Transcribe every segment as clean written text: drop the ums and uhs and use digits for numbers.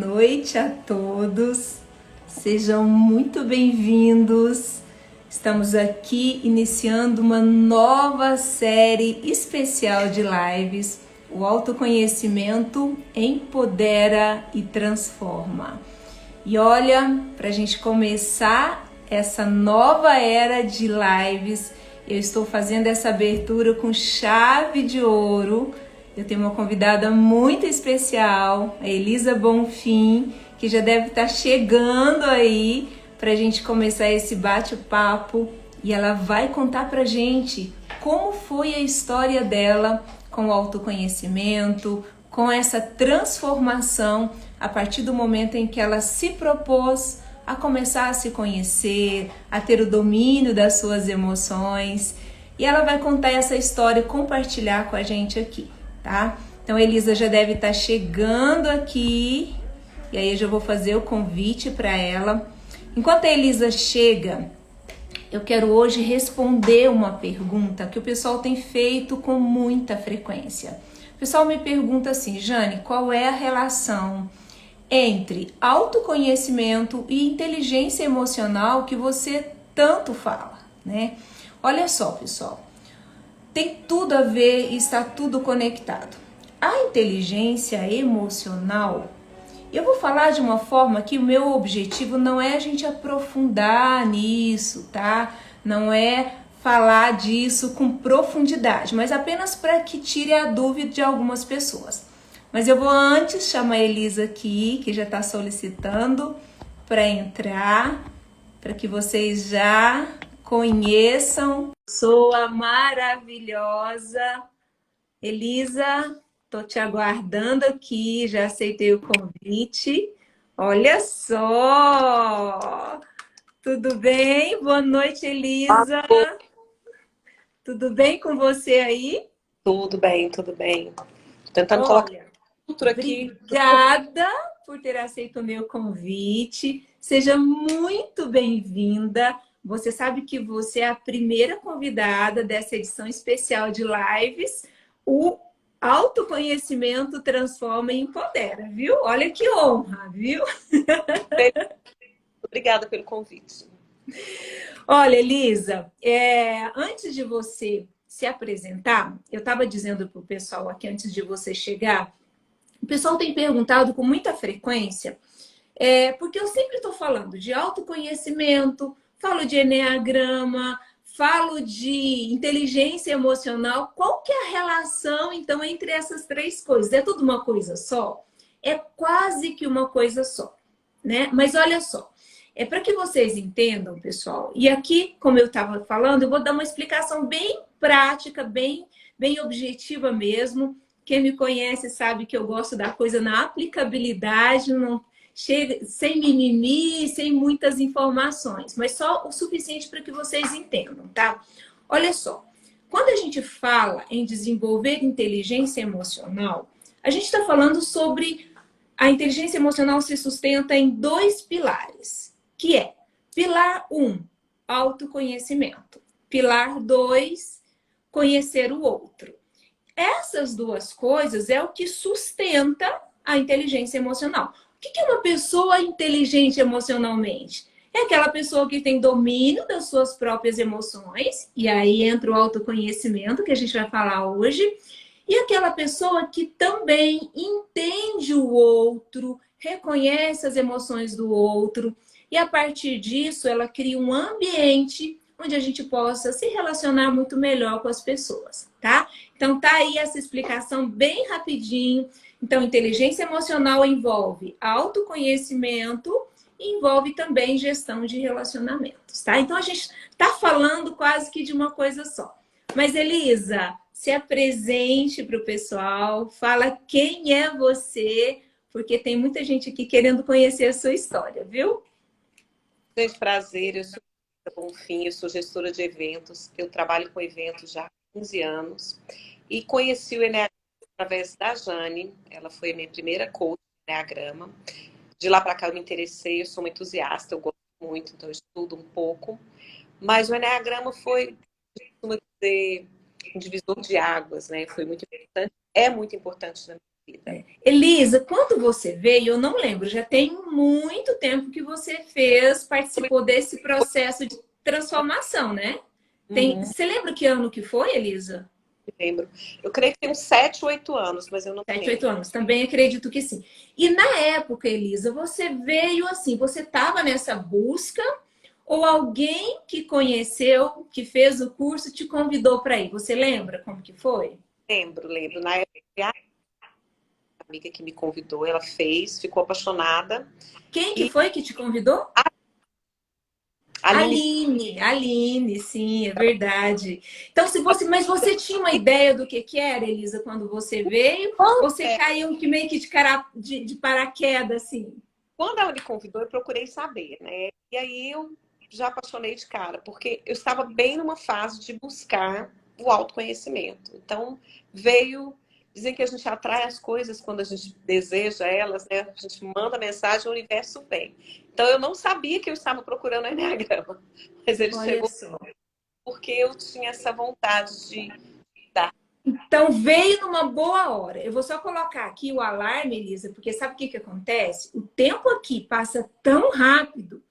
noite a todos, sejam muito bem-vindos. Estamos aqui iniciando uma nova série especial de lives. O autoconhecimento empodera e transforma. E olha, para a gente começar essa nova era de lives, eu estou fazendo essa abertura com chave de ouro. Eu tenho uma convidada muito especial, a Elisa Bonfim, que já deve estar chegando aí para a gente começar esse bate-papo. E ela vai contar para a gente como foi a história dela com o autoconhecimento, com essa transformação a partir do momento em que ela se propôs a começar a se conhecer, a ter o domínio das suas emoções. E ela vai contar essa história e compartilhar com a gente aqui, tá? Então a Elisa já deve estar chegando aqui, e aí eu já vou fazer o convite para ela. Enquanto a Elisa chega, eu quero hoje responder uma pergunta que o pessoal tem feito com muita frequência. O pessoal me pergunta assim: Jane, qual é a relação entre autoconhecimento e inteligência emocional que você tanto fala, né? Olha só, pessoal, tem tudo a ver e está tudo conectado. A inteligência emocional, eu vou falar de uma forma que o meu objetivo não é a gente aprofundar nisso, tá? Não é falar disso com profundidade, mas apenas para que tire a dúvida de algumas pessoas. Mas eu vou antes chamar a Elisa aqui, que já está solicitando para entrar, para que vocês já conheçam. Pessoa maravilhosa. Elisa, tô te aguardando aqui, já aceitei o convite. Olha só! Tudo bem? Boa noite, Elisa. Tudo bem com você aí? Tudo bem, tudo bem. Tentando colocar Olha, tudo aqui. obrigada por ter aceito o meu convite. Seja muito bem-vinda. Você sabe que você é a primeira convidada dessa edição especial de lives. O autoconhecimento transforma e empodera, viu? Olha que honra, viu? Obrigada pelo convite. Olha, Elisa, antes de você se apresentar, eu estava dizendo para o pessoal aqui antes de você chegar, o pessoal tem perguntado com muita frequência, porque eu sempre estou falando de autoconhecimento, falo de eneagrama, falo de inteligência emocional. Qual que é a relação, então, entre essas três coisas? É tudo uma coisa só? É quase que uma coisa só, né? Mas olha só, é para que vocês entendam, pessoal, e aqui, como eu estava falando, eu vou dar uma explicação bem prática, bem objetiva mesmo. Quem me conhece sabe que eu gosto da coisa na aplicabilidade, não chega sem mimimi, sem muitas informações, mas só o suficiente para que vocês entendam, tá? Olha só, quando a gente fala em desenvolver inteligência emocional, a gente está falando sobre a inteligência emocional se sustenta em dois pilares, que é pilar 1, autoconhecimento, pilar 2, conhecer o outro. Essas duas coisas é o que sustenta a inteligência emocional. O que é uma pessoa inteligente emocionalmente? É aquela pessoa que tem domínio das suas próprias emoções, e aí entra o autoconhecimento, que a gente vai falar hoje, e aquela pessoa que também entende o outro, reconhece as emoções do outro, e a partir disso ela cria um ambiente onde a gente possa se relacionar muito melhor com as pessoas, tá? Então tá aí essa explicação bem rapidinho. Então, inteligência emocional envolve autoconhecimento e envolve também gestão de relacionamentos, tá? Então a gente tá falando quase que de uma coisa só. Mas Elisa, se apresente para o pessoal, fala quem é você, porque tem muita gente aqui querendo conhecer a sua história, viu? Gente, prazer. Eu sou Lisa Bonfim, eu sou gestora de eventos. Eu trabalho com eventos já há 15 anos. E conheci o Eneagrama através da Jane. Ela foi a minha primeira coach do Eneagrama. De lá para cá eu me interessei, eu sou uma entusiasta, eu gosto muito, então eu estudo um pouco. Mas o Eneagrama foi, costuma dizer, um divisor de águas, né? Foi muito importante, é muito importante na minha vida. Elisa, quando você veio, eu não lembro, já tem muito tempo que você participou desse processo de transformação, né? Uhum, Você lembra que ano que foi, Elisa? me lembro. Eu creio que tem uns 7, 8 anos, mas eu não me 7, 8 lembro. anos, também acredito que sim. E na época, Elisa, você veio assim, você estava nessa busca ou alguém que conheceu, que fez o curso, te convidou para ir? Você lembra como que foi? Lembro, lembro. Na época, a amiga que me convidou, ela fez, ficou apaixonada. Quem que E foi que te convidou? a Aline, Aline, sim, é verdade. Então, se você, mas você tinha uma ideia do que era, Elisa, quando você veio? Ou você caiu que meio que de paraquedas, assim? quando ela me convidou, eu procurei saber, né? E aí eu já apaixonei de cara, porque eu estava bem numa fase de buscar o autoconhecimento. Então, veio. Dizem que a gente atrai as coisas quando a gente deseja elas, né? A gente manda mensagem, o universo vem. Então, eu não sabia que eu estava procurando o Enneagrama, mas ele Olha chegou só. porque eu tinha essa vontade de dar. Então, veio numa boa hora. Eu vou só colocar aqui o alarme, Elisa, porque sabe o que acontece? O tempo aqui passa tão rápido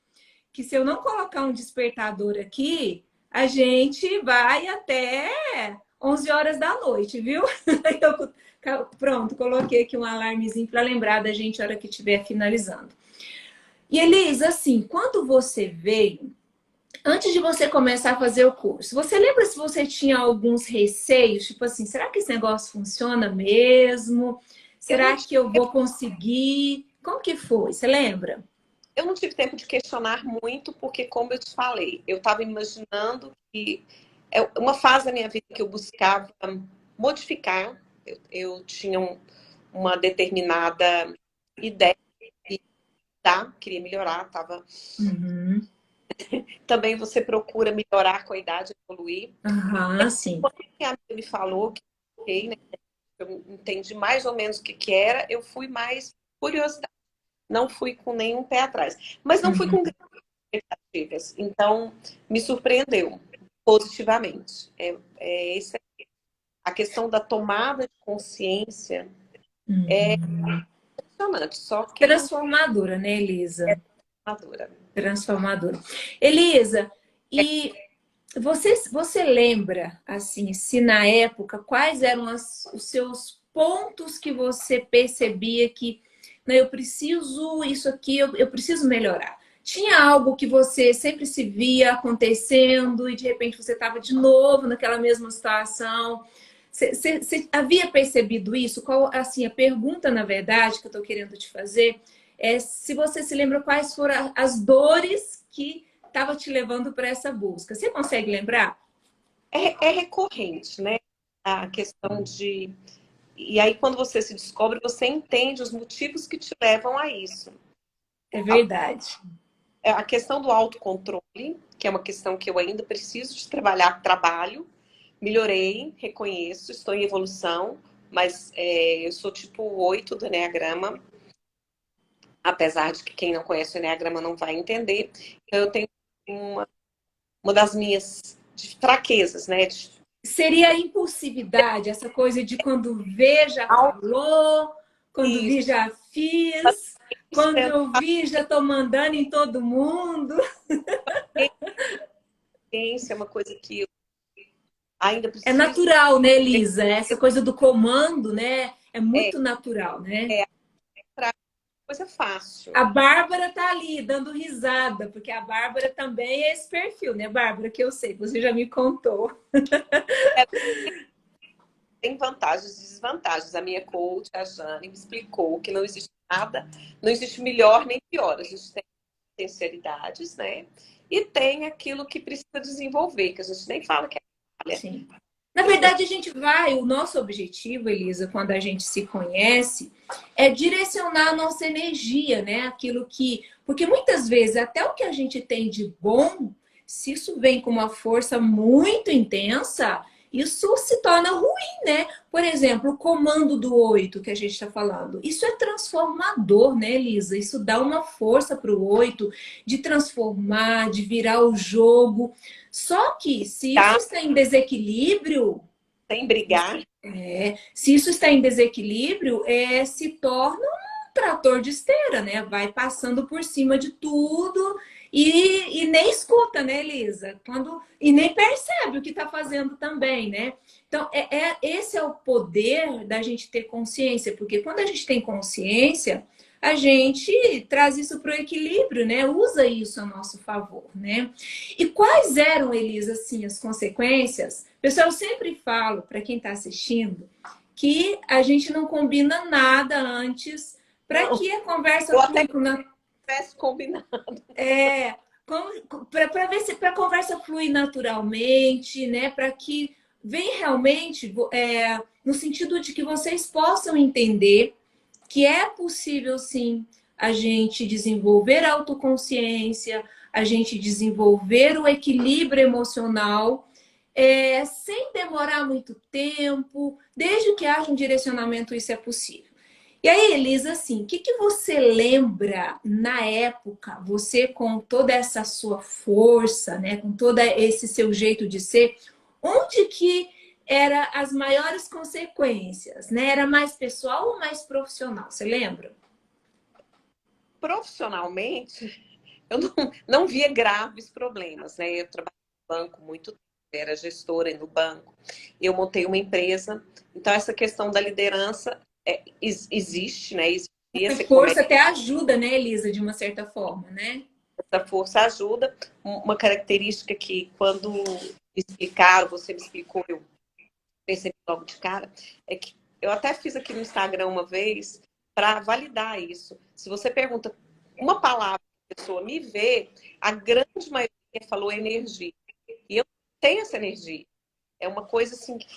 que se eu não colocar um despertador aqui, a gente vai até 11 horas da noite, viu? Pronto, coloquei aqui um alarmezinho para lembrar da gente na hora que estiver finalizando. E Elisa, assim, quando você veio, antes de você começar a fazer o curso, você lembra se você tinha alguns receios? Tipo assim, será que esse negócio funciona mesmo? Eu não, Será que eu vou conseguir? Como que foi? Você lembra? eu não tive tempo de questionar muito, porque, como eu te falei, eu estava imaginando que é uma fase da minha vida que eu buscava modificar. Eu tinha uma determinada ideia de mudar, queria melhorar, tava. Uhum. Também você procura melhorar com a idade, evoluir. Aham, sim. Quando minha amiga me falou que ok, né, eu entendi mais ou menos o que que era, eu fui mais curiosidade. Não fui com nenhum pé atrás. Mas não fui Uhum. com expectativas. Então, me surpreendeu positivamente. Essa a questão da tomada de consciência é Uhum. impressionante. Só quem Transformadora, né, é Elisa? madura. Transformadora. Elisa, e você lembra, assim, se na época, quais eram os seus pontos que você percebia que não, eu preciso isso aqui, eu preciso melhorar? Tinha algo que você sempre se via acontecendo e de repente você estava de novo naquela mesma situação? Você havia percebido isso? Qual, assim, a pergunta, na verdade, que eu estou querendo te fazer é se você se lembra quais foram as dores que estava te levando para essa busca. Você consegue lembrar? É recorrente, né? A questão de. E aí, quando você se descobre, você entende os motivos que te levam a isso. É verdade. A questão do autocontrole, que é uma questão que eu ainda preciso de trabalhar, trabalho, melhorei, reconheço, estou em evolução, mas eu sou tipo 8 do Enneagrama, apesar de que quem não conhece o Enneagrama não vai entender. Então, eu tenho uma das minhas fraquezas, né? Seria a impulsividade, essa coisa de quando vê, já falou, quando vi, Isso, já fiz, quando eu vi, já estou mandando em todo mundo. é uma coisa que eu ainda É preciso. natural, né, Elisa? Essa coisa do comando, né? É É, muito natural, né? é coisa fácil. A Bárbara tá ali dando risada, porque a Bárbara também é esse perfil, né, Bárbara? Que eu sei, você já me contou. É, tem vantagens e desvantagens. A minha coach, a Jane, me explicou que não existe nada, não existe melhor nem pior. A gente tem potencialidades, né? E tem aquilo que precisa desenvolver, que a gente nem fala que é falha. Sim. Na verdade, a gente vai, o nosso objetivo, Elisa, quando a gente se conhece, é direcionar a nossa energia, né? Aquilo que. Porque muitas vezes, até o que a gente tem de bom, se isso vem com uma força muito intensa, isso se torna ruim, né? Por exemplo, o comando do 8 que a gente está falando. Isso é transformador, né, Elisa? Isso dá uma força para o 8 de transformar, de virar o jogo. Só que se isso Tá? está em desequilíbrio, Sem brigar. Se isso está em desequilíbrio, se torna um trator de esteira, né? Vai passando por cima de tudo e nem escuta, né, Elisa? E nem percebe o que está fazendo também, né? Então, esse é o poder da gente ter consciência, porque quando a gente tem consciência, a gente traz isso para o equilíbrio, né? Usa isso a nosso favor, né? E quais eram, Elisa, assim, as consequências? Pessoal, eu sempre falo para quem está assistindo que a gente não combina nada antes para Não, que a conversa eu até flua tivesse combinado. é, para ver se para a conversa flui naturalmente, né? Para que venha realmente no sentido de que vocês possam entender que é possível sim a gente desenvolver a autoconsciência, a gente desenvolver o equilíbrio emocional, sem demorar muito tempo, desde que haja um direcionamento, isso é possível. E aí, Elisa, assim, o que você lembra na época, você com toda essa sua força, né, com todo esse seu jeito de ser, onde que era as maiores consequências, né? Era mais pessoal ou mais profissional? Você lembra? Profissionalmente, eu não via graves problemas, né? Eu trabalhei no banco muito tempo, era gestora no banco. Eu montei uma empresa, então essa questão da liderança existe, né? Existia, A você força começa, até ajuda, né, Elisa, de uma certa forma, né? essa força ajuda. Uma característica que quando explicaram, você me explicou, eu percebi logo de cara, é que eu até fiz aqui no Instagram uma vez para validar isso. Se você pergunta uma palavra que a pessoa me vê, a grande maioria falou energia. E eu tenho essa energia. É uma coisa assim que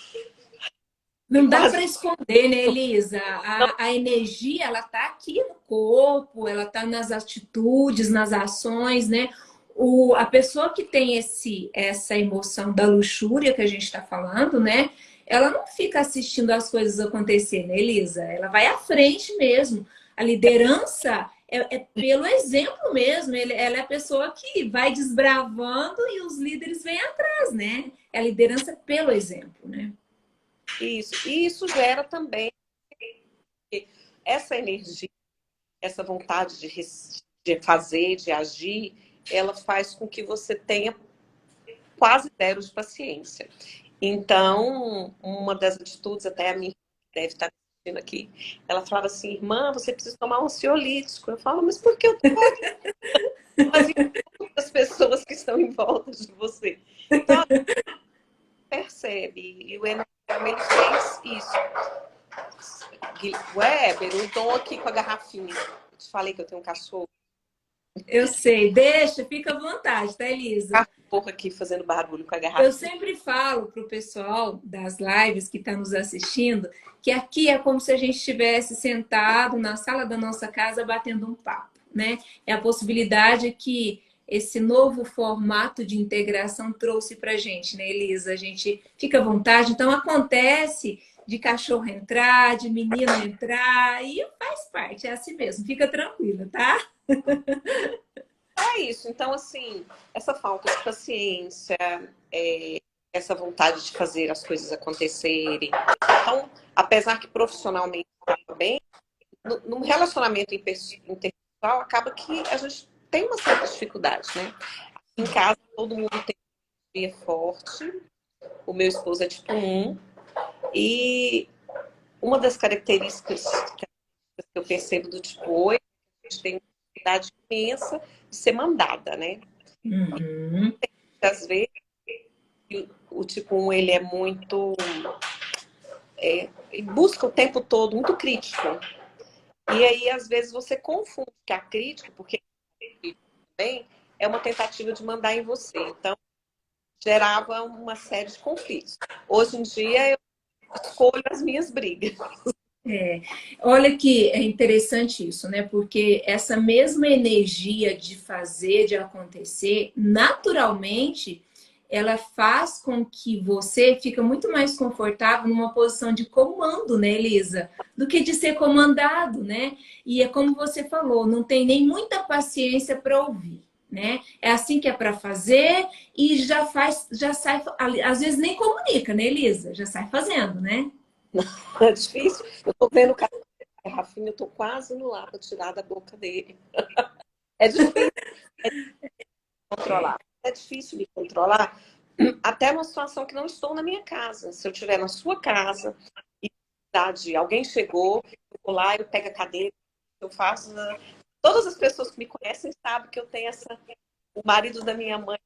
Não dá quase para esconder, né, Elisa? A energia, ela tá aqui no corpo, ela tá nas atitudes, nas ações, né? A pessoa que tem essa emoção da luxúria que a gente está falando, né? Ela não fica assistindo as coisas acontecer, né, Elisa? Ela vai à frente mesmo. A liderança é pelo exemplo mesmo. Ela é a pessoa que vai desbravando e os líderes vêm atrás, né? É a liderança pelo exemplo, né? isso. E isso gera também essa energia, essa vontade de fazer, de agir, ela faz com que você tenha quase zero de paciência. Então, uma das atitudes, até a minha deve estar assistindo aqui, ela falava assim, irmã, você precisa tomar um ansiolítico. Eu falo, mas por que eu tô fazendo as pessoas que estão em volta de você? Então, percebe, e o enneagrama fez isso. Weber, eu estou aqui com a garrafinha. Eu te falei que eu tenho um cachorro. Eu sei, deixa, fica à vontade, tá, Elisa? Cachorro aqui fazendo barulho com a Eu garrafinha. sempre falo pro pessoal das lives que está nos assistindo que aqui é como se a gente estivesse sentado na sala da nossa casa batendo um papo, né? É a possibilidade que esse novo formato de integração trouxe para a gente, né, Elisa? A gente fica à vontade, então acontece de cachorro entrar, de menino entrar, e faz parte, é assim mesmo, fica tranquila, tá? É isso. Então, assim, essa falta de paciência, essa vontade de fazer as coisas acontecerem. Então, apesar que profissionalmente estava bem, no relacionamento interpessoal, acaba que a gente tem uma certa dificuldade, né? Em casa, todo mundo tem energia forte. O meu esposo é tipo 1. E uma das características que eu percebo do tipo 8, a gente tem uma dificuldade imensa de ser mandada, né? Uhum. Às vezes, o tipo 1, ele é muito... ele busca o tempo todo, muito crítico. E aí, às vezes, você confunde que a crítica, porque também é uma tentativa de mandar em você. Então, gerava uma série de conflitos. Hoje em dia, eu escolho as minhas brigas. Olha que é interessante isso, né? Porque essa mesma energia de fazer, de acontecer, naturalmente, ela faz com que você fique muito mais confortável numa posição de comando, né, Elisa? Do que de ser comandado, né? E é como você falou, não tem nem muita paciência para ouvir. Né? É assim que é para fazer e já faz, já sai, às vezes nem comunica, né, Elisa? Já sai fazendo, né? É difícil. Eu tô vendo o cara, Rafinha, eu tô quase no lá para tirar da boca dele. É difícil controlar. É difícil me controlar até uma situação que não estou na minha casa. Se eu estiver na sua casa e alguém chegou, eu vou lá, eu pego a cadeira, eu faço. Todas as pessoas que me conhecem sabem que eu tenho essa. O marido da minha mãe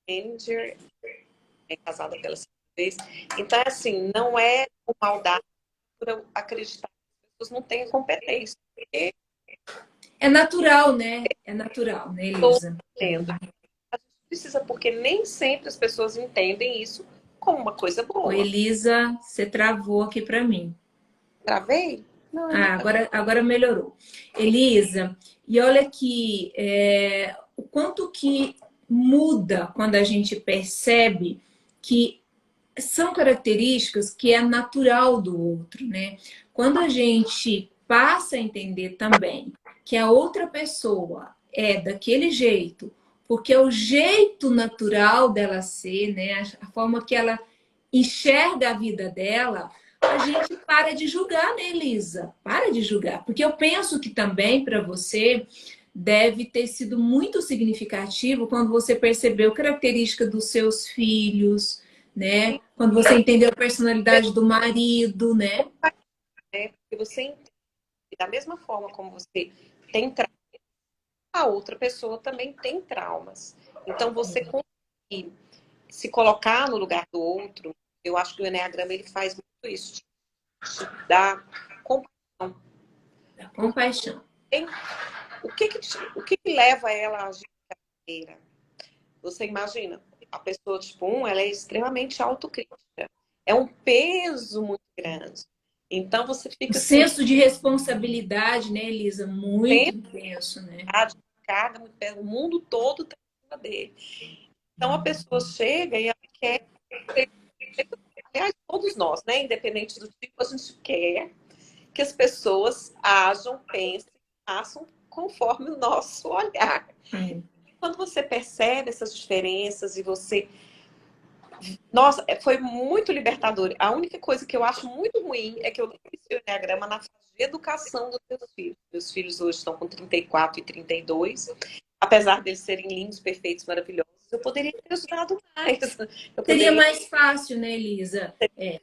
é manager, é casada pela segunda vez. Então, é assim, não é por maldade por eu acreditar que as pessoas não têm competência. Porque É natural, né? É natural, né, estou Elisa? tendo. A gente precisa, porque nem sempre as pessoas entendem isso como uma coisa Ô, boa. Elisa, você travou aqui para mim. Travei? Não, não Ah, tá. agora melhorou. Elisa, e olha que o quanto que muda quando a gente percebe que são características que é natural do outro, né? Quando a gente passa a entender também que a outra pessoa é daquele jeito, porque é o jeito natural dela ser, né? A forma que ela enxerga a vida dela, a gente para de julgar, né, Elisa? Para de julgar. Porque eu penso que também para você deve ter sido muito significativo quando você percebeu característica dos seus filhos, né? Quando você entendeu a personalidade do marido, né? Né? Porque você entende, da mesma forma como você tem trauma, a outra pessoa também tem traumas. Então, você conseguir se colocar no lugar do outro, eu acho que o Eneagrama ele faz muito isso, te dá compaixão. A Porque compaixão. o que leva ela a agir dessa maneira? Você imagina, a pessoa tipo ela é extremamente autocrítica. É um peso muito grande. Então, você O fica assim, senso de responsabilidade, né, Elisa? Muito sempre intenso, né? carga muito pesada, o mundo todo está em cima dele. Então, a pessoa chega e ela quer. Aliás, todos nós, né? Independente do tipo, a gente quer que as pessoas ajam, pensem, façam conforme o nosso olhar. É. Quando você percebe essas diferenças e você. Nossa, foi muito libertador. A única coisa que eu acho muito ruim é que eu não fiz o Enneagrama na fase de educação dos meus filhos. Meus filhos hoje estão com 34 e 32. Apesar deles serem lindos, perfeitos, maravilhosos, eu poderia ter ajudado mais. Eu Seria poderia mais fácil, né, Elisa? É.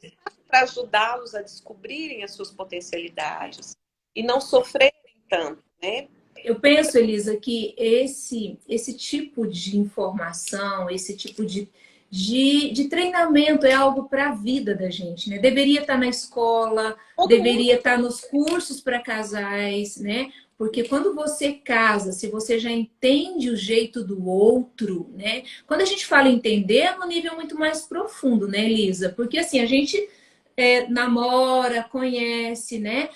para ajudá-los a descobrirem as suas potencialidades e não sofrerem tanto, né? Eu penso, Elisa, que esse tipo de informação, esse tipo de treinamento é algo para a vida da gente, né? Deveria estar na escola, Todo mundo deveria estar nos cursos para casais, né? Porque quando você casa, se você já entende o jeito do outro, né? Quando a gente fala entender, é num nível muito mais profundo, né, Elisa? Porque assim, a gente namora, conhece, né?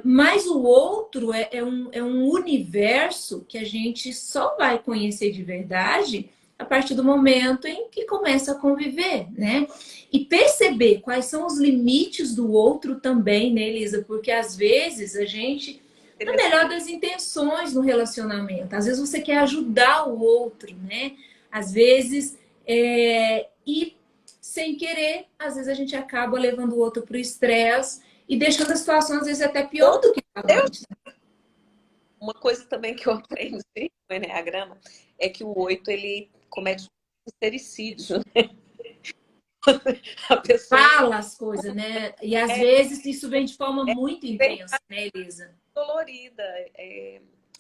Mas o outro é um universo que a gente só vai conhecer de verdade a partir do momento em que começa a conviver, né? E perceber quais são os limites do outro também, né, Elisa? Porque às vezes a gente, na melhor das intenções no relacionamento, às vezes você quer ajudar o outro, né? Às vezes, e sem querer, às vezes a gente acaba levando o outro para o estresse e deixando a situação, às vezes, até pior do que estava Deus. antes. Uma coisa também que eu aprendi no Enneagrama é que o 8 ele comete sincericídio. A pessoa Fala as coisas, né? E às vezes isso vem de forma muito bem intensa, né, Elisa? dolorida.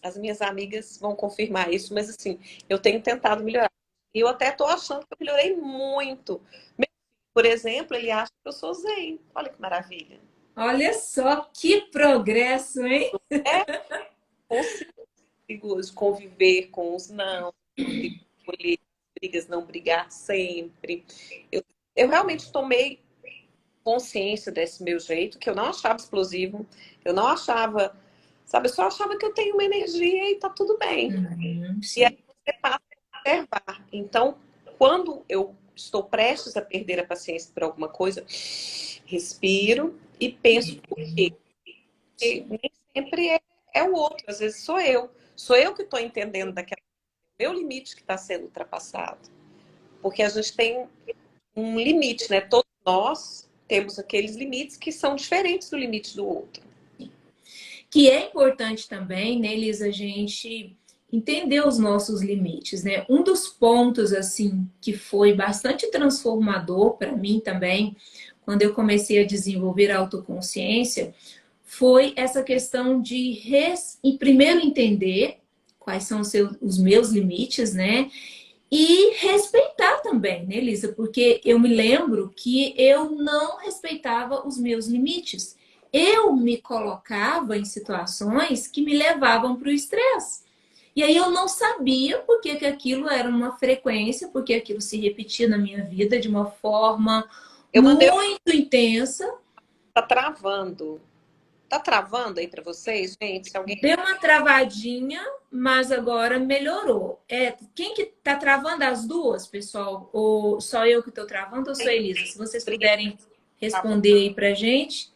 As minhas amigas vão confirmar isso, mas assim, eu tenho tentado melhorar. E eu até estou achando que eu melhorei muito. Por exemplo, ele acha que eu sou zen. Olha que maravilha. Olha só que progresso, hein? É, consigo conviver com os não, consigo escolher brigas, não brigar sempre. Eu realmente tomei consciência desse meu jeito, que eu não achava explosivo, eu não achava, sabe, eu só achava que eu tenho uma energia e tá tudo bem. E aí Sim. você passa a observar. Então, quando eu estou prestes a perder a paciência por alguma coisa, respiro e penso por quê. Porque Sim. nem sempre é o outro, às vezes sou eu. Sou eu que estou entendendo daquela meu limite que está sendo ultrapassado. Porque a gente tem um limite, né? Todos nós. temos aqueles limites que são diferentes do limite do outro. Que é importante também, né, Elisa, a gente entender os nossos limites, né? Um dos pontos, assim, que foi bastante transformador para mim também, quando eu comecei a desenvolver a autoconsciência, foi essa questão de, primeiro, entender quais são os meus limites, né? E respeitar também, né, Elisa? Porque eu me lembro que eu não respeitava os meus limites. Eu me colocava em situações que me levavam para o estresse. E aí eu não sabia por que aquilo era uma frequência, porque aquilo se repetia na minha vida de uma forma Eu mandei, muito intensa. tá travando. Tá travando aí para vocês, gente? Se alguém Deu uma travadinha, mas agora melhorou. Quem que tá travando as duas, pessoal? Ou só eu que tô travando ou só a Elisa? Se vocês puderem responder aí pra gente,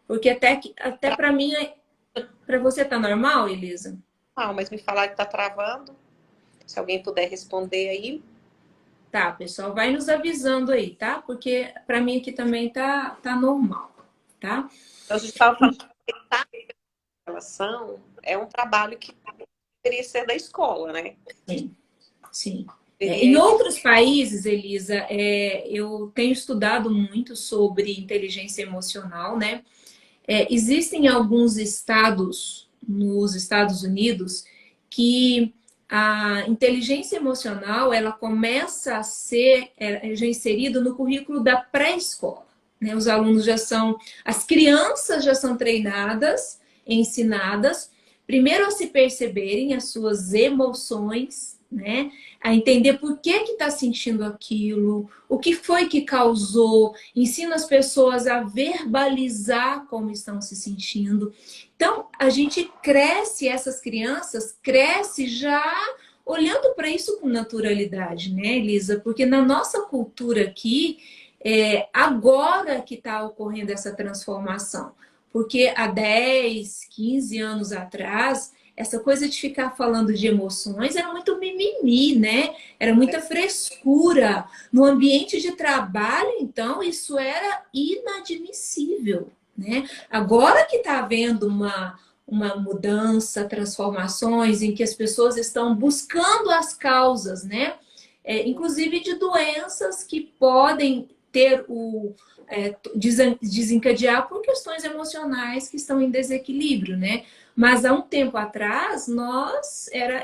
porque até para mim, para você tá normal, Elisa? mas me falaram que tá travando. Se alguém puder responder aí. Tá, pessoal, vai nos avisando aí, tá? Porque para mim aqui também tá normal, tá? Então, a gente estava falando que a relação é um trabalho que deveria ser da escola, né? Sim, sim. Em Deveria outros países, Elisa, eu tenho estudado muito sobre inteligência emocional, né? Existem alguns estados nos Estados Unidos que a inteligência emocional ela começa a ser já inserida no currículo da pré-escola, né? Os alunos as crianças já são treinadas, ensinadas, primeiro a se perceberem as suas emoções, né? A entender por que está sentindo aquilo, o que foi que causou, ensina as pessoas a verbalizar como estão se sentindo. Então, a gente cresce, essas crianças cresce já olhando para isso com naturalidade, né, Elisa? Porque na nossa cultura aqui, agora que está ocorrendo essa transformação. Porque há 10, 15 anos atrás, essa coisa de ficar falando de emoções era muito mimimi, né? Era muita frescura. No ambiente de trabalho, então, isso era inadmissível, né? Agora que está havendo uma mudança, transformações em que as pessoas estão buscando as causas, né? Inclusive de doenças que podem ter desencadear por questões emocionais que estão em desequilíbrio, né? Mas há um tempo atrás,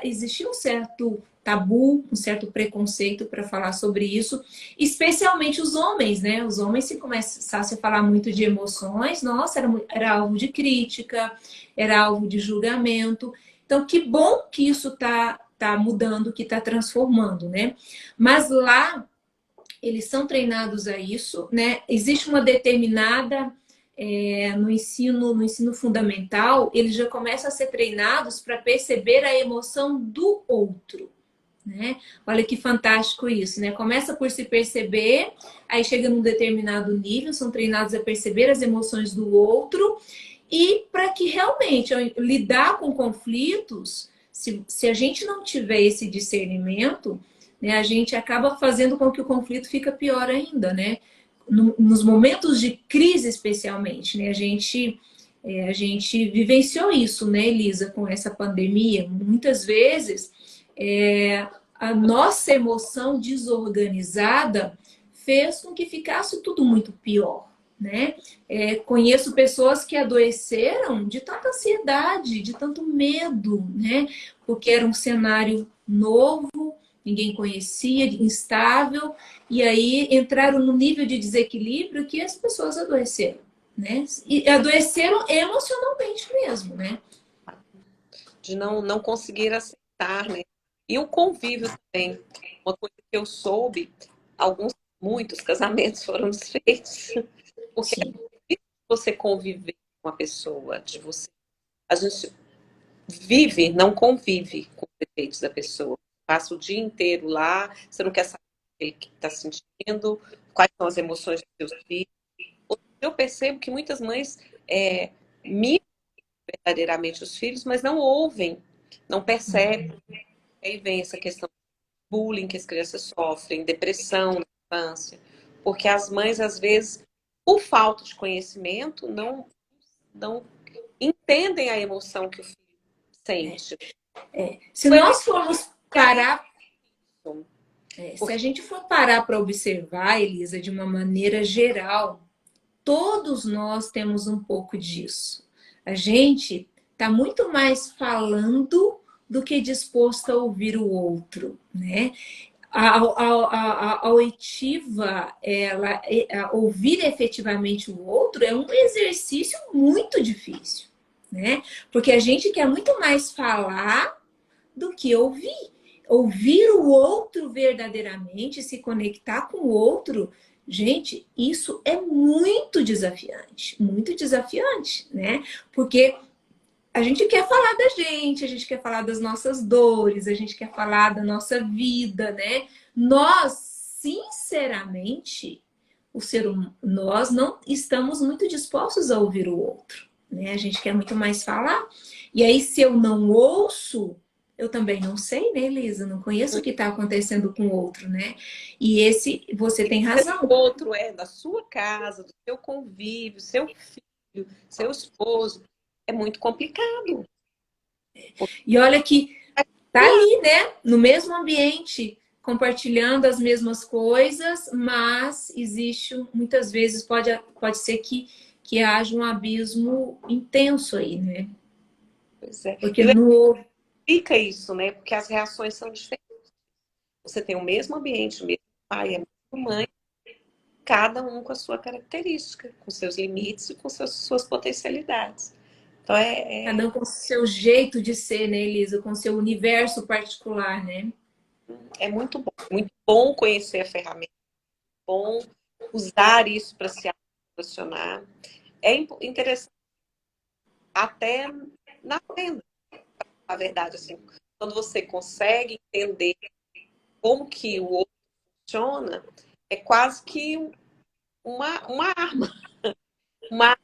existia um certo tabu, um certo preconceito para falar sobre isso, especialmente os homens, né? Os homens, se começasse a falar muito de emoções, nossa, era alvo de crítica, era alvo de julgamento. Então, que bom que isso tá mudando, que está transformando, né? Mas lá eles são treinados a isso, né? Existe uma determinada no ensino fundamental, eles já começam a ser treinados para perceber a emoção do outro, né? Olha que fantástico isso, né? Começa por se perceber, aí chega num determinado nível, são treinados a perceber as emoções do outro e para que realmente ao lidar com conflitos, se a gente não tiver esse discernimento, né, a gente acaba fazendo com que o conflito fica pior ainda, né? Nos momentos de crise, especialmente, né? A gente vivenciou isso, né, Elisa, com essa pandemia. Muitas vezes, a nossa emoção desorganizada fez com que ficasse tudo muito pior, né? Conheço pessoas que adoeceram de tanta ansiedade, de tanto medo, né? Porque era um cenário novo, ninguém conhecia, instável, e aí entraram no nível de desequilíbrio que as pessoas adoeceram, né? E adoeceram emocionalmente mesmo, né? de não conseguir aceitar, né? E o convívio também. Uma coisa que eu soube, muitos casamentos foram desfeitos. Porque Sim, você conviver com uma pessoa, a gente vive, não convive com os defeitos da pessoa. Passa o dia inteiro lá, você não quer saber o que ele está sentindo, quais são as emoções dos seus filhos. Eu percebo que muitas mães miram verdadeiramente os filhos, mas não ouvem, não percebem. Aí vem essa questão de bullying que as crianças sofrem, depressão na infância, porque as mães às vezes por falta de conhecimento, não entendem a emoção que o filho sente. Se nós formos parar, se a gente for parar para observar, Elisa, de uma maneira geral, todos nós temos um pouco disso. A gente está muito mais falando do que disposto a ouvir o outro, né? A oitiva, ouvir efetivamente o outro é um exercício muito difícil, né? Porque a gente quer muito mais falar do que ouvir. Ouvir o outro verdadeiramente, se conectar com o outro, gente, isso é muito desafiante, né? Porque a gente quer falar da gente, a gente quer falar das nossas dores, a gente quer falar da nossa vida, né? Nós, sinceramente, nós não estamos muito dispostos a ouvir o outro, né? A gente quer muito mais falar. E aí, se eu não ouço, eu também não sei, né, Elisa? Não conheço o que está acontecendo com o outro, né? E você tem razão. O outro é da sua casa, do seu convívio, seu filho, seu esposo. É muito complicado. E olha que tá ali, né? No mesmo ambiente, compartilhando as mesmas coisas, mas existe, muitas vezes, pode ser que haja um abismo intenso aí, né? Pois é. Porque no... Fica isso, né? Porque as reações são diferentes. Você tem o mesmo ambiente, o mesmo pai, a mesma mãe, cada um com a sua característica, com seus limites e com suas potencialidades. Então Cada um com o seu jeito de ser, né, Elisa? Com o seu universo particular, né? é muito bom conhecer a ferramenta, bom usar isso para se relacionar. É interessante até na venda, a verdade, assim, quando você consegue entender como que o outro funciona, é quase que uma arma. Uma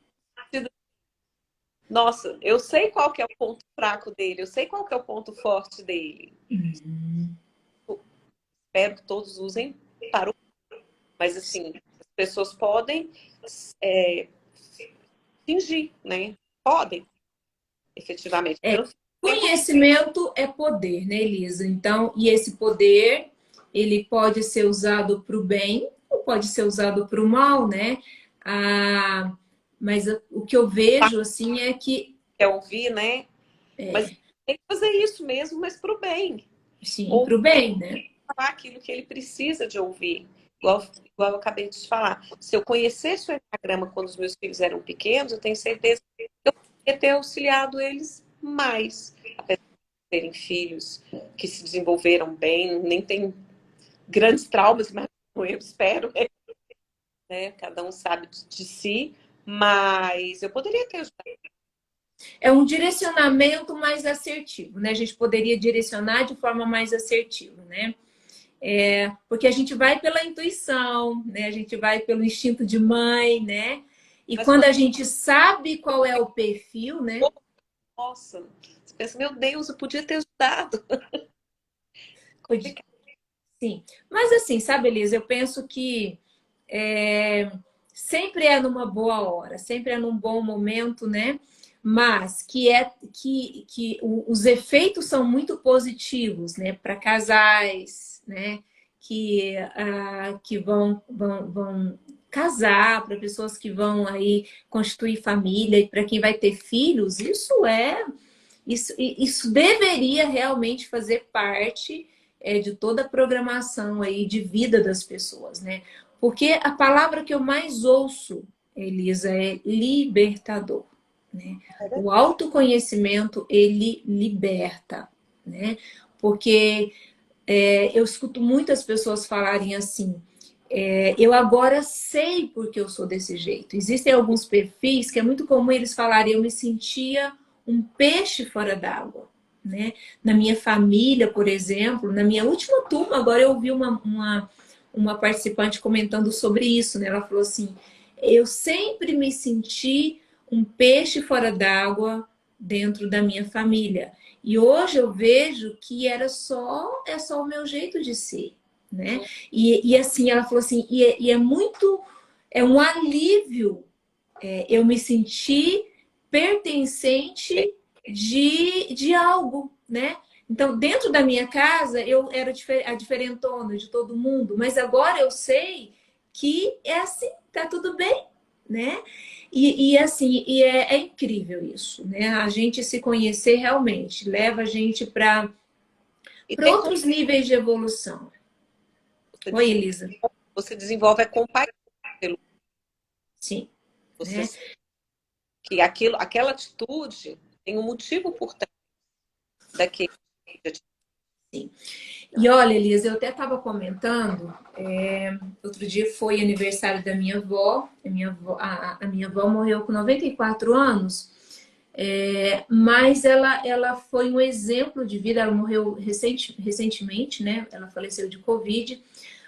Nossa, eu sei qual que é o ponto fraco dele, eu sei qual que é o ponto forte dele. Espero que todos usem para o... Mas, assim, as pessoas podem fingir, né? Podem, efetivamente. Conhecimento é poder, né, Elisa? Então, e esse poder, ele pode ser usado para o bem ou pode ser usado para o mal, né? Mas o que eu vejo, assim, é que... Quer ouvir, né? Mas tem que fazer isso mesmo, mas para o bem. Sim, para o bem, né? Falar aquilo que ele precisa de ouvir. Igual eu acabei de te falar. Se eu conhecesse o Enneagrama quando os meus filhos eram pequenos, eu tenho certeza que eu poderia ter auxiliado eles mais. Apesar de terem filhos que se desenvolveram bem, nem tem grandes traumas, mas eu espero, né? Cada um sabe de si, mas eu poderia ter ajudado. É um direcionamento mais assertivo, né? A gente poderia direcionar de forma mais assertiva, né? Porque a gente vai pela intuição, né? A gente vai pelo instinto de mãe, né? E quando a gente sabe qual é o perfil, né? Nossa, você pensa, meu Deus, eu podia ter ajudado. Sim, mas assim, sabe, Elisa, eu penso que sempre é numa boa hora, sempre é num bom momento, né? Mas que os efeitos são muito positivos, né? Para casais, né? Que vão casar, para pessoas que vão aí constituir família e para quem vai ter filhos, isso deveria realmente fazer parte de toda a programação aí de vida das pessoas, né? Porque a palavra que eu mais ouço, Elisa, é libertador, né? O autoconhecimento, ele liberta, né? Porque eu escuto muitas pessoas falarem assim, eu agora sei porque eu sou desse jeito. Existem alguns perfis que é muito comum eles falarem, eu me sentia um peixe fora d'água, né? Na minha família, por exemplo, na minha última turma, agora eu ouvi uma participante comentando sobre isso, né? Ela falou assim, eu sempre me senti um peixe fora d'água dentro da minha família. E hoje eu vejo que é só o meu jeito de ser, né? E assim, ela falou assim, e é muito é um alívio eu me sentir pertencente de algo, né? Então, dentro da minha casa, eu era a diferentona de todo mundo, mas agora eu sei que é assim, tá tudo bem, né? Assim, é incrível isso, né? A gente se conhecer realmente leva a gente para E ter outros níveis de evolução. Oi, Elisa. você desenvolve a compaixão pelo Sim, você né? sabe que aquela atitude tem um motivo por trás daquele. Sim. E olha, Elisa, eu até estava comentando, outro dia foi aniversário da minha avó, a minha avó morreu com 94 anos, mas ela foi um exemplo de vida, ela morreu recentemente, né? Ela faleceu de Covid,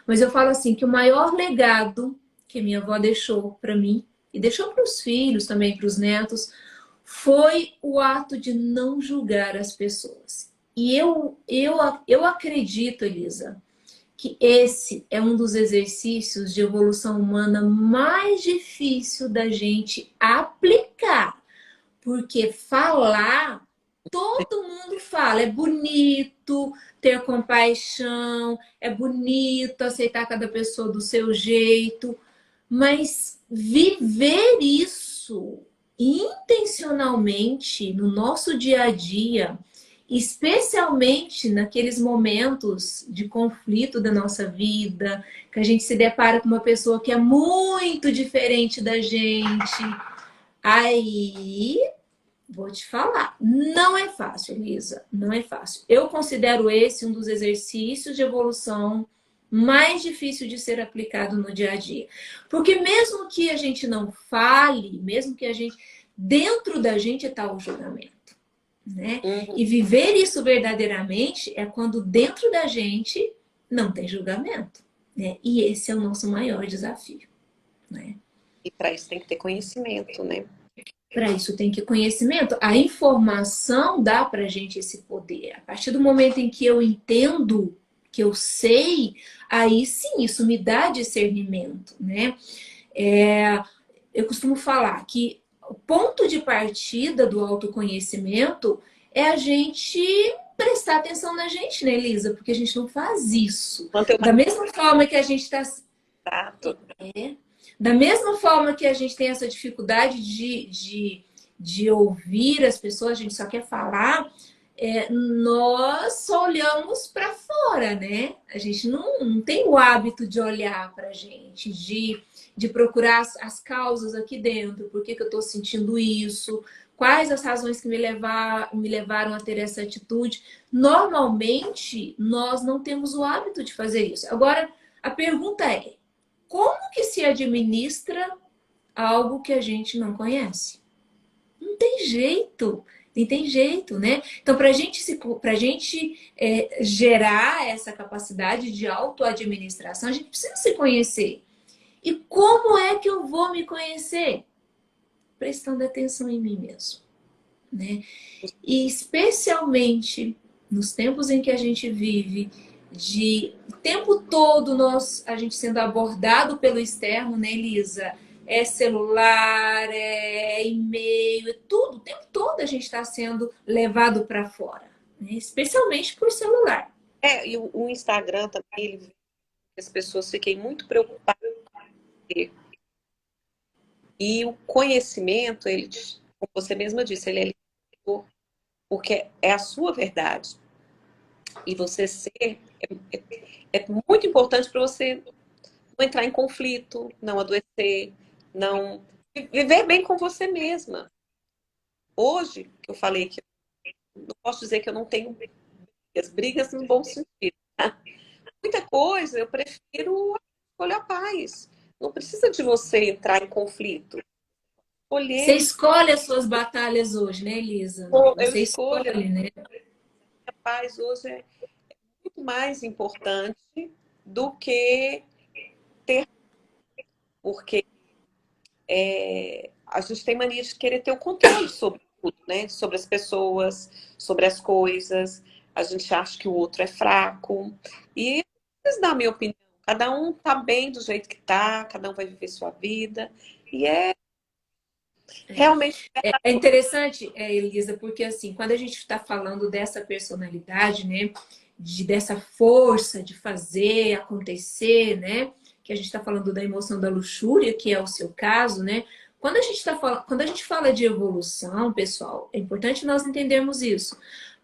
mas eu falo assim, que o maior legado que minha avó deixou para mim, e deixou para os filhos também, para os netos, foi o ato de não julgar as pessoas. E eu acredito, Elisa, que esse é um dos exercícios de evolução humana mais difícil da gente aplicar. Porque falar, todo mundo fala, é bonito ter compaixão, é bonito aceitar cada pessoa do seu jeito, mas viver isso intencionalmente no nosso dia a dia, especialmente naqueles momentos de conflito da nossa vida, que a gente se depara com uma pessoa que é muito diferente da gente, aí vou te falar, não é fácil, Elisa, não é fácil. Eu considero esse um dos exercícios de evolução mais difícil de ser aplicado no dia a dia. Porque mesmo que a gente não fale, mesmo que a gente, dentro da gente está o julgamento, né? Uhum. E viver isso verdadeiramente é quando dentro da gente não tem julgamento, né? E esse é o nosso maior desafio, né? E para isso tem que ter conhecimento, né? Para isso tem que conhecimento. A informação dá para a gente esse poder. A partir do momento em que eu entendo, que eu sei, aí sim, isso me dá discernimento, né? Eu costumo falar que o ponto de partida do autoconhecimento é a gente prestar atenção na gente, né, Elisa? Porque a gente não faz isso. Manter o Da mesma forma que a gente está contato. da mesma forma que a gente tem essa dificuldade de ouvir as pessoas, a gente só quer falar, nós só olhamos para fora, né? A gente não tem o hábito de olhar para a gente, de procurar as causas aqui dentro, por que eu estou sentindo isso, quais as razões que me levaram a ter essa atitude. Normalmente, nós não temos o hábito de fazer isso. Agora, a pergunta é, como que se administra algo que a gente não conhece? Não tem jeito, nem tem jeito, né? Então, para a gente gerar essa capacidade de autoadministração, a gente precisa se conhecer. E como é que eu vou me conhecer? Prestando atenção em mim mesmo, né? E especialmente nos tempos em que a gente vive, de o tempo todo a gente sendo abordado pelo externo, né, Elisa? É celular, é e-mail, é tudo, o tempo todo a gente está sendo levado para fora, né? Especialmente por celular. E o Instagram também, ele vê que as pessoas fiquem muito preocupadas. E o conhecimento, ele, como você mesma disse, ele é libertador, porque é a sua verdade. E você ser é muito importante para você não entrar em conflito, não adoecer, não viver bem com você mesma. Hoje, que eu falei que eu não posso dizer que eu não tenho brigas no bom sentido. Tá? Muita coisa eu prefiro escolher a paz. Não precisa de você entrar em conflito. Você Escolher, escolhe as suas batalhas hoje, né, Elisa? eu Você escolho escolhe, né? a paz hoje é muito mais importante do que ter, porque a gente tem mania de querer ter o controle sobre tudo, né? Sobre as pessoas, sobre as coisas. A gente acha que o outro é fraco. E, na minha opinião, Cada um tá bem do jeito que tá, cada um vai viver sua vida. E realmente É interessante, Elisa, porque assim, quando a gente está falando dessa personalidade, né, dessa força de fazer acontecer, né, que a gente está falando da emoção da luxúria, que é o seu caso, né, quando a gente fala de evolução, pessoal, é importante nós entendermos isso.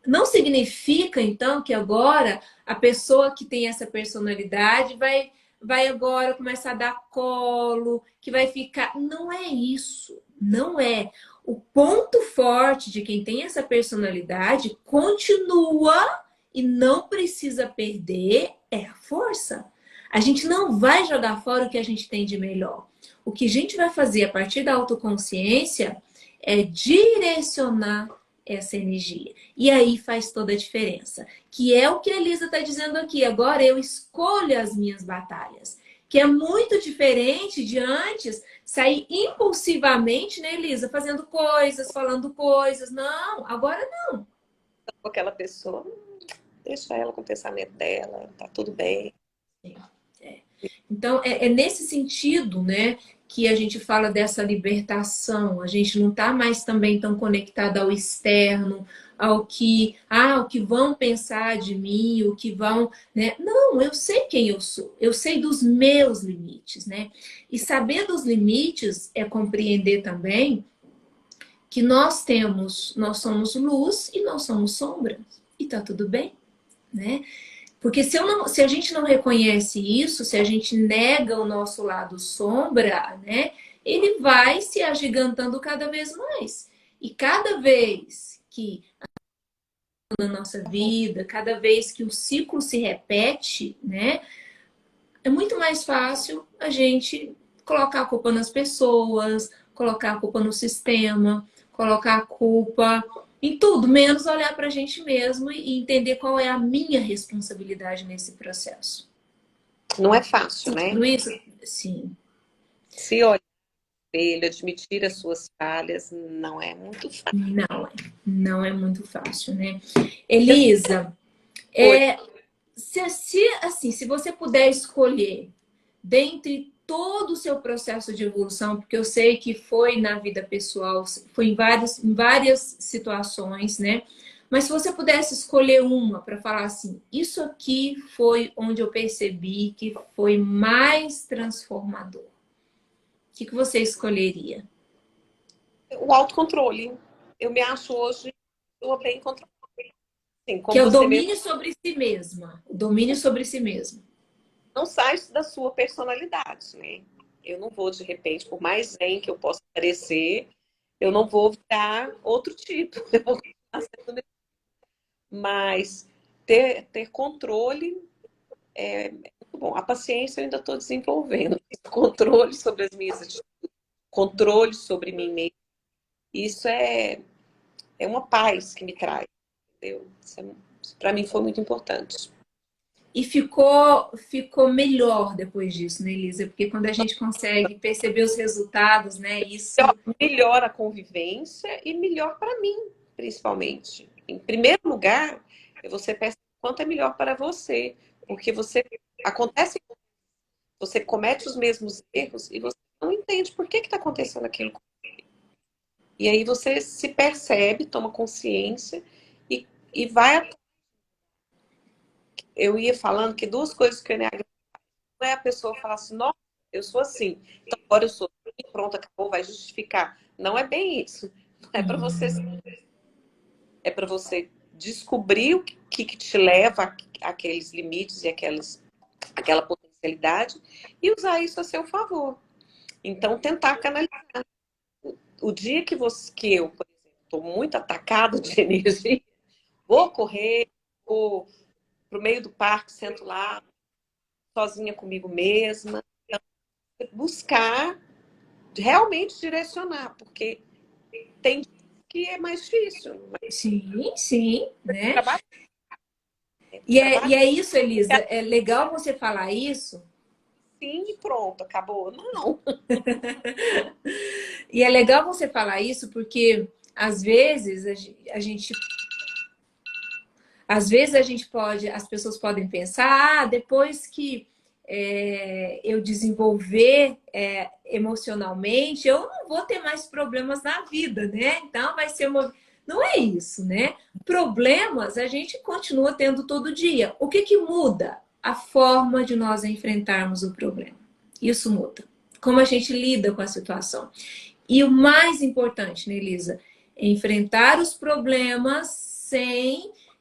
Não significa, então, que agora a pessoa que tem essa personalidade vai agora começar a dar colo, que vai ficar. Não é isso. Não é. O ponto forte de quem tem essa personalidade continua e não precisa perder é a força. A gente não vai jogar fora o que a gente tem de melhor. O que a gente vai fazer a partir da autoconsciência é direcionar essa energia. E aí faz toda a diferença. Que é o que a Elisa está dizendo aqui. Agora eu escolho as minhas batalhas. Que é muito diferente de antes sair impulsivamente, né, Elisa? Fazendo coisas, falando coisas. Não, agora não. com aquela pessoa, deixa ela com o pensamento dela, tá tudo bem. Então, é nesse sentido, né, que a gente fala dessa libertação. A gente não está mais também tão conectado ao externo, o que vão pensar de mim, o que vão, né? Não, eu sei quem eu sou, eu sei dos meus limites, né? E saber dos limites é compreender também que nós somos luz e nós somos sombra, e tá tudo bem, né? Porque se a gente não reconhece isso, se a gente nega o nosso lado sombra, né, ele vai se agigantando cada vez mais. E cada vez que na nossa vida, cada vez que o ciclo se repete, né, é muito mais fácil a gente colocar a culpa nas pessoas, colocar a culpa no sistema, colocar a culpa em tudo, menos olhar para a gente mesmo e entender qual é a minha responsabilidade nesse processo. Não é fácil, né? Tudo isso? Sim. Se olhar no espelho, admitir as suas falhas, não é muito fácil. Não é muito fácil, né? Assim, Elisa, se você puder escolher dentre todo o seu processo de evolução, porque eu sei que foi na vida pessoal, foi em várias situações, né? Mas se você pudesse escolher uma para falar assim, isso aqui foi onde eu percebi que foi mais transformador. O que você escolheria? o autocontrole. Eu me acho hoje uma bem controlada. Assim, Que como é o você mesmo domínio sobre si mesma. O domínio sobre si mesma. não sai da sua personalidade, né? Eu não vou, de repente, por mais zen que eu possa parecer, eu não vou virar outro tipo. Eu vou continuar sendo mesmo. Mas ter controle é muito bom. A paciência eu ainda estou desenvolvendo. Controle sobre as minhas atitudes, controle sobre mim mesmo. Isso é uma paz que me traz, entendeu? Isso para mim foi muito importante. E ficou melhor depois disso, né, Elisa? Porque quando a gente consegue perceber os resultados, né, isso. Melhor a convivência e melhor para mim, principalmente. Em primeiro lugar, você percebe quanto é melhor para você, porque acontece, você comete os mesmos erros e você não entende por que está acontecendo aquilo. E aí você se percebe, toma consciência e vai. Eu ia falando que duas coisas que o Enneagrama não é a pessoa falar assim, nossa, eu sou assim, então agora eu sou assim, pronto, acabou, vai justificar. Não é bem isso. Não é para você, é para você descobrir o que te leva àqueles limites e aquela potencialidade e usar isso a seu favor. Então, tentar canalizar. O dia que eu, por exemplo, estou muito atacado de energia, vou correr, vou pro meio do parque, sento lá, sozinha comigo mesma, buscar realmente direcionar, porque tem que é mais difícil. Sim, né? Trabalho, E trabalho é isso, Elisa. É legal você falar isso. sim e pronto, acabou. Não. E é legal você falar isso porque às vezes às vezes a gente pode, as pessoas podem pensar, depois que eu desenvolver emocionalmente, eu não vou ter mais problemas na vida, né? Então vai ser uma. Não é isso, né? Problemas a gente continua tendo todo dia. O que que muda? A forma de nós enfrentarmos o problema. Isso muda. Como a gente lida com a situação. E o mais importante, né, Elisa? É enfrentar os problemas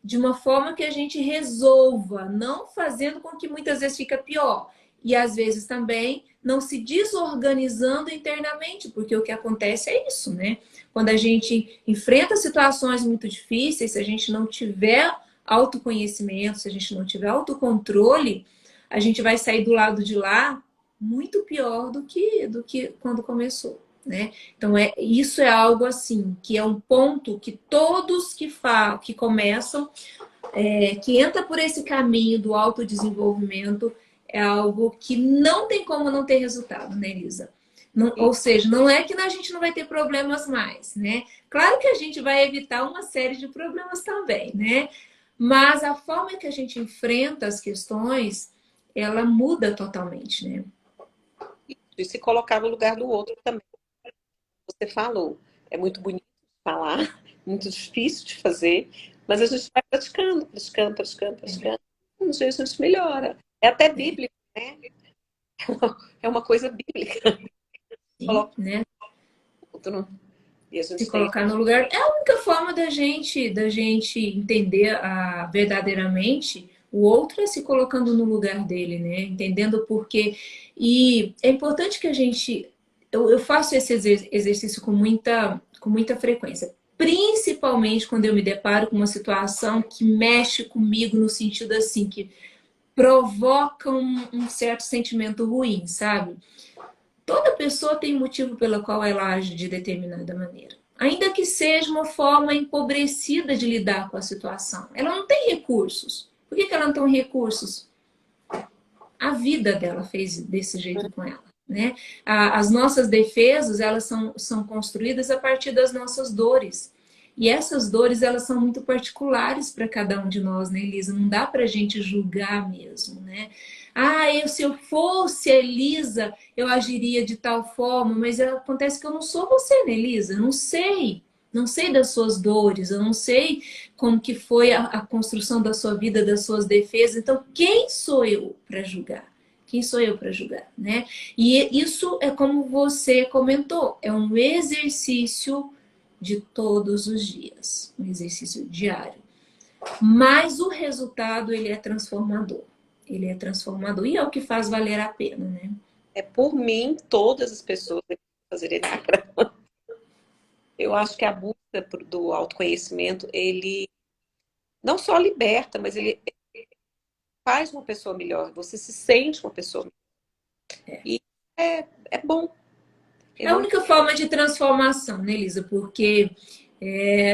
de uma forma que a gente resolva, não fazendo com que muitas vezes fica pior. E às vezes também não se desorganizando internamente, porque o que acontece é isso, né? Quando a gente enfrenta situações muito difíceis, se a gente não tiver autoconhecimento, se a gente não tiver autocontrole, a gente vai sair do lado de lá muito pior do que quando começou, né? Então isso é algo assim que é um ponto que todos que começam, que entra por esse caminho do autodesenvolvimento, é algo que não tem como não ter resultado, né, Elisa? Não, ou seja, não é que a gente não vai ter problemas mais, né? Claro que a gente vai evitar uma série de problemas também, né? Mas a forma que a gente enfrenta as questões, ela muda totalmente, né? E se colocar no lugar do outro também. Você falou, é muito bonito de falar, muito difícil de fazer, mas a gente vai praticando, praticando, praticando, praticando. Um dia a gente melhora. É até bíblico, né? É uma coisa bíblica. Sim, Coloca né? outro e a Se gente tem. colocar no lugar. É a única forma da gente entender verdadeiramente o outro é se colocando no lugar dele, né? Entendendo o porquê. E é importante que a gente. Eu faço esse exercício com muita frequência. Principalmente quando eu me deparo com uma situação que mexe comigo no sentido assim, que provoca um certo sentimento ruim, sabe? Toda pessoa tem um motivo pelo qual ela age de determinada maneira. Ainda que seja uma forma empobrecida de lidar com a situação. Ela não tem recursos. Por que ela não tem recursos? A vida dela fez desse jeito com ela. Né? As nossas defesas, elas são construídas a partir das nossas dores. E essas dores, elas são muito particulares para cada um de nós, né, Elisa? Não dá para a gente julgar mesmo, né? Se eu fosse a Elisa, eu agiria de tal forma, mas acontece que eu não sou você, né, Elisa? Eu não sei. Não sei das suas dores, eu não sei como que foi a construção da sua vida, das suas defesas. Então, quem sou eu para julgar? Quem sou eu para julgar, né? E isso é como você comentou, é um exercício de todos os dias, um exercício diário. Mas o resultado, ele é transformador. Ele é transformador e é o que faz valer a pena, né? É por mim, todas as pessoas devem fazer Eneagrama. Eu acho que a busca do autoconhecimento, ele não só liberta, mas ele faz uma pessoa melhor. Você se sente uma pessoa melhor. E é bom. É a Eu única forma de transformação, né, Elisa? Porque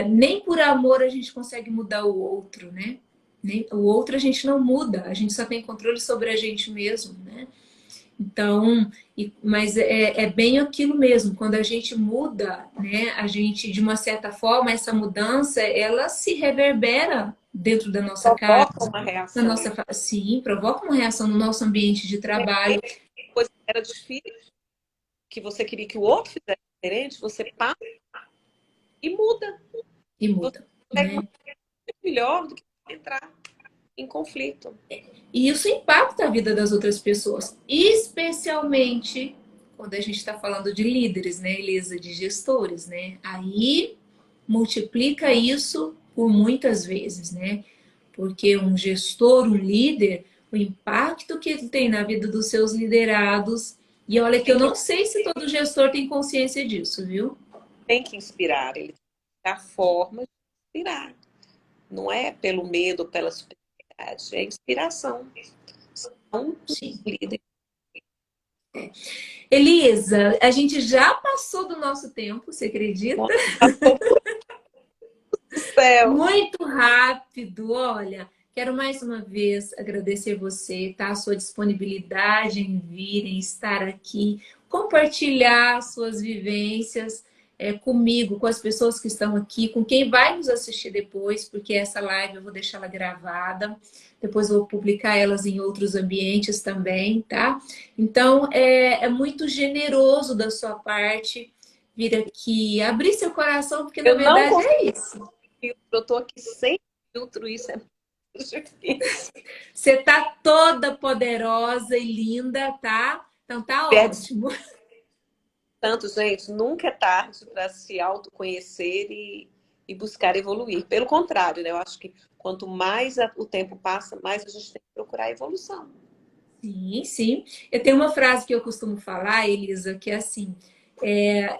nem por amor a gente consegue mudar o outro, né? Nem, o outro a gente não muda, a gente só tem controle sobre a gente mesmo, né? Então, mas é bem aquilo mesmo, quando a gente muda, né? A gente, de uma certa forma, essa mudança, ela se reverbera dentro da nossa casa, provoca uma na reação. nossa, sim, provoca uma reação no nosso ambiente de trabalho Coisa que era difícil, que você queria que o outro fizesse diferente, você passa e muda. e Você muda, pega uma né? coisa melhor do que entrar em conflito. E isso impacta a vida das outras pessoas, especialmente quando a gente está falando de líderes, né, Elisa, de gestores, né? Aí multiplica isso por muitas vezes, né? Porque um gestor, um líder, o impacto que ele tem na vida dos seus liderados. E olha que Tem eu que, não sei se todo gestor tem consciência disso, viu? tem que inspirar. Ele tem a forma de inspirar. Não é pelo medo, pela superioridade. É inspiração. São Sim. líderes. Elisa, a gente já passou do nosso tempo, você acredita? Do céu. Muito rápido, olha. Quero mais uma vez agradecer você, tá? A sua disponibilidade em vir, em estar aqui, compartilhar suas vivências. comigo, com as pessoas que estão aqui, com quem vai nos assistir depois, porque essa live eu vou deixar ela gravada, depois eu vou publicar elas em outros ambientes também, tá? Então, é muito generoso da sua parte vir aqui, abrir seu coração, porque na Eu não verdade consigo é isso. filtro, eu tô aqui sem filtro, isso é muito difícil. Você tá toda poderosa e linda, tá? Então tá Perde ótimo. tanto, gente, nunca é tarde para se autoconhecer e buscar evoluir. Pelo contrário, né? Eu acho que quanto mais o tempo passa, mais a gente tem que procurar evolução. Sim, sim. Eu tenho uma frase que eu costumo falar, Elisa, que é assim: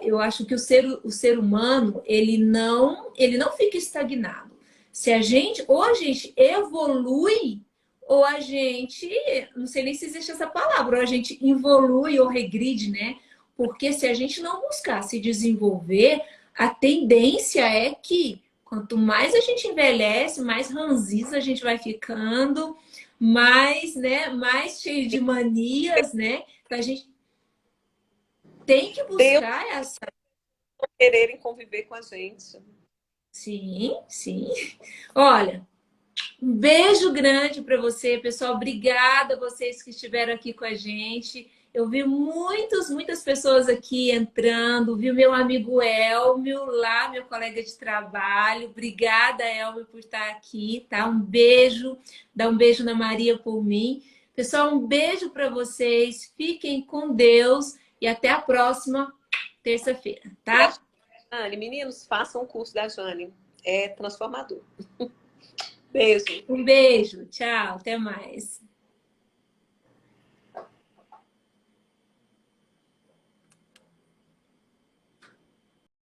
eu acho que o ser humano ele não fica estagnado. Se a gente, ou a gente evolui, ou a gente, não sei nem se existe essa palavra, ou a gente involui ou regride, né? Porque se a gente não buscar se desenvolver, a tendência é que quanto mais a gente envelhece, mais ranzinza a gente vai ficando, mais, né, mais cheio de manias, né? Então a gente tem que Deus buscar essa. quererem conviver com a gente. Sim, sim. Olha, um beijo grande para você, pessoal. Obrigada a vocês que estiveram aqui com a gente. Eu vi muitas pessoas aqui entrando. Vi meu amigo Elmio lá, meu colega de trabalho. Obrigada, Elmio, por estar aqui, tá? Um beijo. Dá um beijo na Maria por mim. Pessoal, um beijo para vocês. Fiquem com Deus e até a próxima terça-feira, E a tá? Jane, meninos, façam o curso da Jane. É transformador. Beijo. Um beijo. Tchau. Até mais.